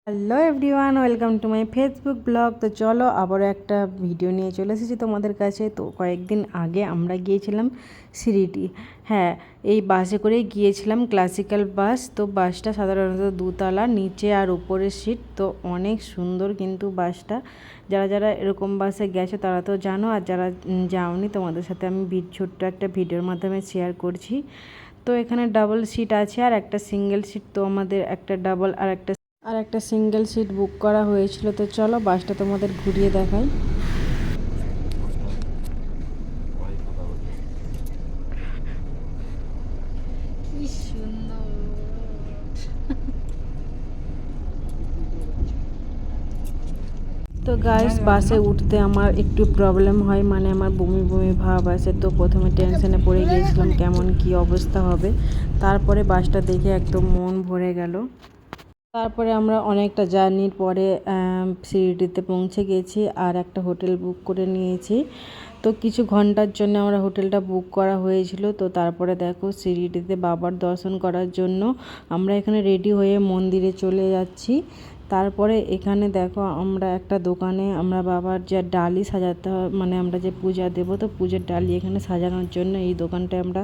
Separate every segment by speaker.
Speaker 1: Hello everyone, welcome to my Facebook blog. তো চলো আবারও একটা ভিডিও নিয়ে চলে এসেছি তোমাদের কাছে। তো কয়েকদিন আগে আমরা গিয়েছিলাম সিরিডি। হ্যাঁ, এই বাসে করেই গিয়েছিলাম, ক্লাসিক্যাল বাস। তো বাসটা সাধারণত দুতলা, নিচে আর উপরের সিট। তো অনেক সুন্দর কিন্তু বাসটা। যারা যারা এরকম বাসে গেছে তারা তো জানো, আর যারা যাওনি তোমাদের সাথে আমি ছোট্ট একটা ভিডিওর মাধ্যমে শেয়ার করছি। তো এখানে ডাবল সিট আছে আর একটা সিঙ্গেল সিট। তো আমাদের একটা ডাবল আর একটা সিঙ্গেল সিট বুক করা হয়েছিল। তো চলো বাসটা তোমাদের ঘুরিয়ে দেখাই। কি সুন্দর। তো গাইস, বাসে উঠতে আমার একটু প্রবলেম হয়, মানে আমার বমি বমি ভাব আসে। তো প্রথমে টেনশনে পড়ে গিয়েছিলাম কেমন কি অবস্থা হবে। তারপরে বাসটা দেখে একদম মন ভরে গেল। তারপরে আমরা অনেকটা জার্নির পরে সিরিডিতে পৌঁছে গেছি আর একটা হোটেল বুক করে নিয়েছি। তো কিছু ঘন্টার জন্য আমরা হোটেলটা বুক করা হয়েছিল। তো তারপরে দেখো সিরিডিতে বাবার দর্শন করার জন্য আমরা এখানে রেডি হয়ে মন্দিরে চলে যাচ্ছি। তারপরে এখানে দেখো আমরা একটা দোকানে আমরা বাবার যে ডালি সাজাতে হয়, মানে আমরা যে পূজা দেব, তো পুজোর ডালি এখানে সাজানোর জন্য এই দোকানটায় আমরা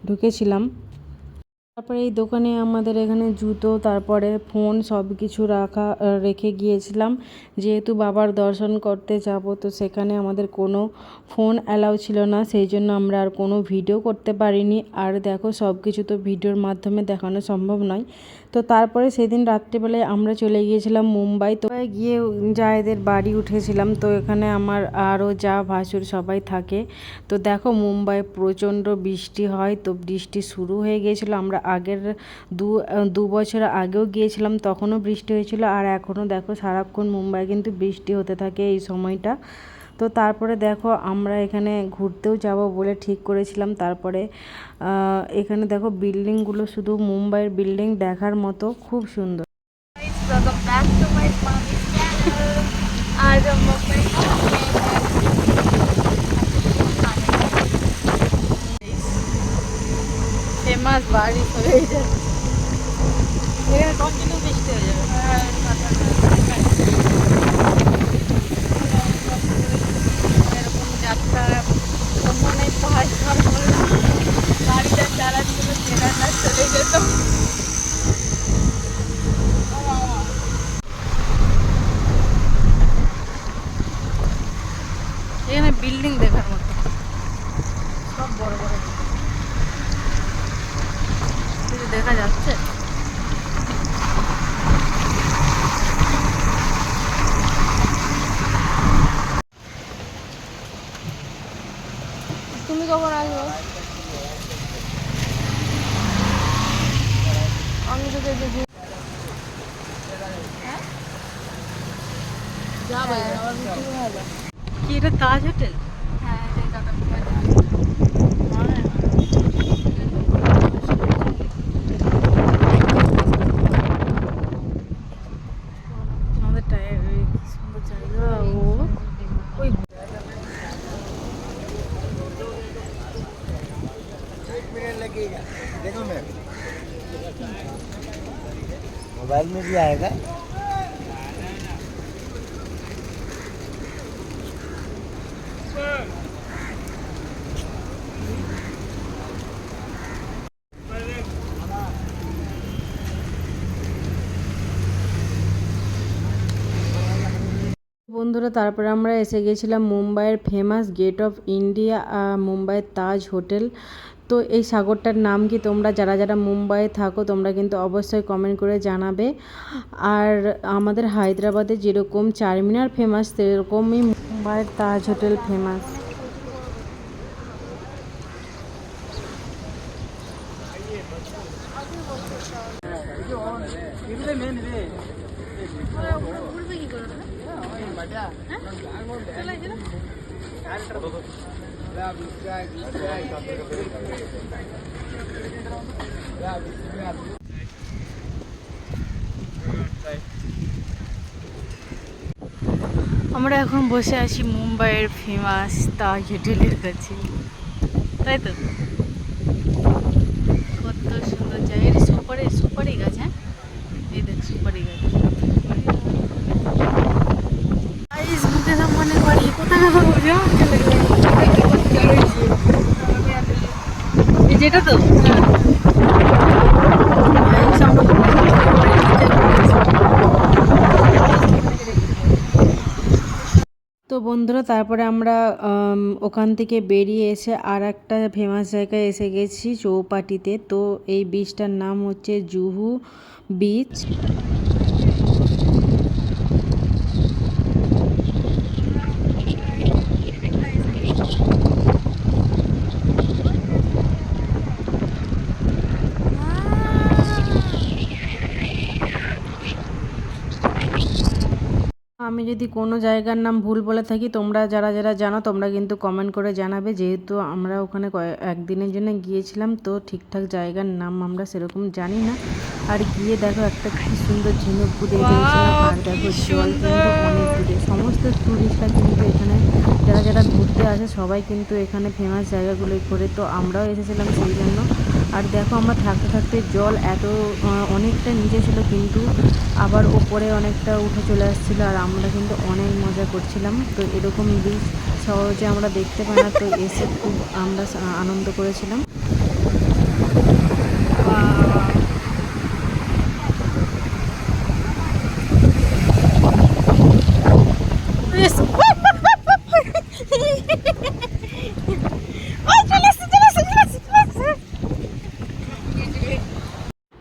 Speaker 1: ঢুকেছিলাম। তারপরে এই দোকানে আমাদের এখানে জুতো, তারপরে ফোন সব কিছু রেখে গিয়েছিলাম। যেহেতু বাবার দর্শন করতে যাব, তো সেখানে আমাদের কোনো ফোন অ্যালাউ ছিল না, সেই জন্য আমরা আর কোনো ভিডিও করতে পারিনি। আর দেখো সব কিছু তো ভিডিওর মাধ্যমে দেখানো সম্ভব নয়। তো তারপরে সেদিন রাত্রিবেলায় আমরা চলে গিয়েছিলাম মুম্বাই। তো গিয়ে জায়েদের বাড়ি উঠেছিলাম। তো এখানে আমার আরও যা ভাসুর সবাই থাকে। তো দেখো মুম্বাই প্রচণ্ড বৃষ্টি হয়, তো বৃষ্টি শুরু হয়ে গিয়েছিলো। আমরা আগের দু বছর আগেও গিয়েছিলাম, তখনও বৃষ্টি হয়েছিল। আর এখনও দেখো সারাক্ষণ মুম্বাই কিন্তু বৃষ্টি হতে থাকে এই সময়টা। তো তারপরে দেখো আমরা এখানে ঘুরতেও যাব বলে ঠিক করেছিলাম। তারপরে এখানে দেখো বিল্ডিংগুলো, শুধু মুম্বাইয়ের বিল্ডিং দেখার মতো, খুব সুন্দর। ফেমাস বারিশ হয়ে যাচ্ছে, এখানে কন্টিনিউ বৃষ্টি হয়ে যাবে। এরকম যাত্রা মনে পাহাড় গাড়িটা চালাচ্ছিল, ট্রেনারটা চলে যেত। এখানে বিল্ডিং দেখার মতো, সব বড় বড় কিছু দেখা যাচ্ছে। তুমি কখন আসবো? আমি তো দেখেছি কি, এটা তাজ হোটেল? আমাদের টায়ার সুন্দর জায়গা। ওই
Speaker 2: लगेगा, देखो मैम मोबाइल में भी आएगा।
Speaker 1: বন্ধুরা, তারপরে আমরা এসে গেছিলাম মুম্বাইয়ের ফেমাস গেট অফ ইন্ডিয়া, মুম্বাইয়ের তাজ হোটেল। তো এই সাগরটার নাম কি, তোমরা যারা যারা মুম্বাইয়ে থাকো তোমরা কিন্তু অবশ্যই কমেন্ট করে জানাবে। আর আমাদের হায়দ্রাবাদে যেরকম চারমিনার ফেমাস, সেরকমই মুম্বাইয়ের তাজ হোটেল ফেমাস। আমরা এখন বসে আছি মুম্বাইয়ের ফেমাস তাজ হোটেলের কাছে, তাই তো? কত সুন্দর জায়গা। সুপারি গাছ, হ্যাঁ এই দেখ সুপারি গাছ।
Speaker 3: এটা তো এই সামনে
Speaker 1: তো বন্ধুরা তারপরে আমরা ওখান থেকে বেরিয়ে এসে আর একটা ফেমাস জায়গায় এসে গেছি চৌপাটিতে। তো এই বিচটার নাম হচ্ছে জুহু বিচ। আমি যদি কোনো জায়গার নাম ভুল বলে থাকি, তোমরা যারা যারা জানো তোমরা কিন্তু কমেন্ট করে জানাবে, যেহেতু আমরা ওখানে একদিনের জন্য গিয়েছিলাম, তো ঠিকঠাক জায়গার নাম আমরা সেরকম জানি না। আর গিয়ে দেখো একটা কি সুন্দর ঝিনুক পুঁতে দিয়েছিলাম, আর দেখো জল কিন্তু অনেক দূরে। সমস্ত টুরিস্টরা কিন্তু এখানে যারা যারা ঘুরতে আসে সবাই কিন্তু এখানে ফেমাস জায়গাগুলোই ঘোরে, তো আমরাও এসেছিলাম সেই জন্য। আর দেখো আমরা থাকতে থাকতে জল এত অনেকটা নিচে ছিল, কিন্তু আবার ওপরে অনেকটা উঠে চলে আসছিলো, আর আমরা কিন্তু অনেক মজা করছিলাম। তো এরকম বিচ সহজে আমরা দেখতে পাই না, তো এসে খুব আমরা আনন্দ করেছিলাম।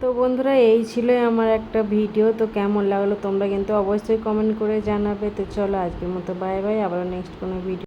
Speaker 1: তো বন্ধুরা এই ছিল আমার একটা ভিডিও। তো কেমন লাগলো তোমরা কিন্তু অবশ্যই কমেন্ট করে জানাবে। তো চলো আজকের মতো বাই বাই, আবার নেক্সট কোনো ভিডিও